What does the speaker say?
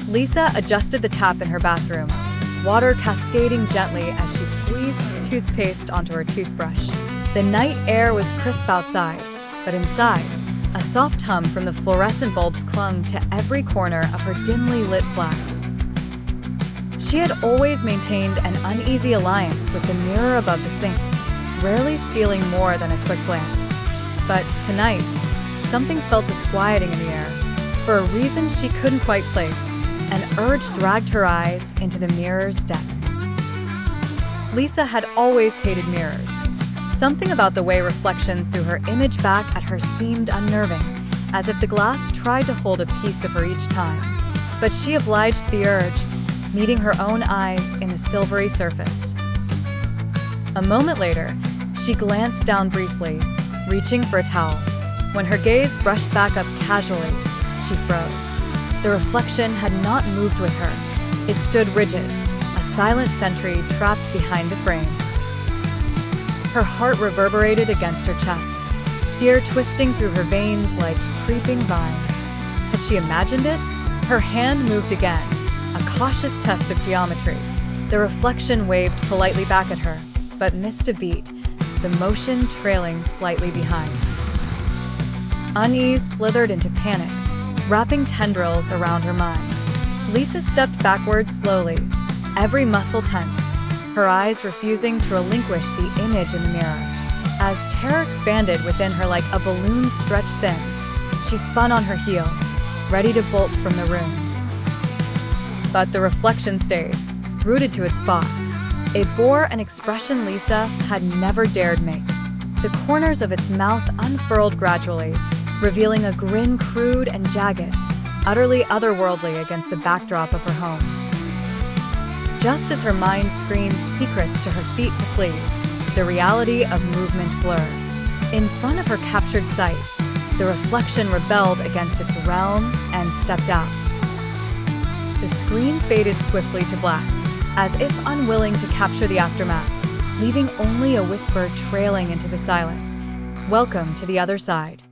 Lisa adjusted the tap in her bathroom, water cascading gently as she squeezed toothpaste onto her toothbrush. The night air was crisp outside, but inside, a soft hum from the fluorescent bulbs clung to every corner of her dimly lit flat. She had always maintained an uneasy alliance with the mirror above the sink, rarely stealing more than a quick glance. But tonight, something felt disquieting in the air. For a reason she couldn't quite place, an urge dragged her eyes into the mirror's depth. Lisa had always hated mirrors. Something about the way reflections threw her image back at her seemed unnerving, as if the glass tried to hold a piece of her each time. But she obliged the urge, meeting her own eyes in the silvery surface. A moment later, she glanced down briefly, reaching for a towel. When her gaze brushed back up casually, she froze. The reflection had not moved with her. It stood rigid, a silent sentry trapped behind the frame. Her heart reverberated against her chest, fear twisting through her veins like creeping vines. Had she imagined it? Her hand moved again, a cautious test of geometry. The reflection waved politely back at her, but missed a beat, the motion trailing slightly behind. Unease slithered into panic, wrapping tendrils around her mind. Lisa stepped backwards slowly, every muscle tensed, her eyes refusing to relinquish the image in the mirror. As terror expanded within her like a balloon stretched thin, she spun on her heel, ready to bolt from the room. But the reflection stayed, rooted to its spot. It bore an expression Lisa had never dared make. The corners of its mouth unfurled gradually, revealing a grin crude and jagged, utterly otherworldly against the backdrop of her home. Just as her mind screamed secrets to her feet to flee, the reality of movement blurred. In front of her captured sight, the reflection rebelled against its realm and stepped out. The screen faded swiftly to black, as if unwilling to capture the aftermath, leaving only a whisper trailing into the silence. "Welcome to the other side."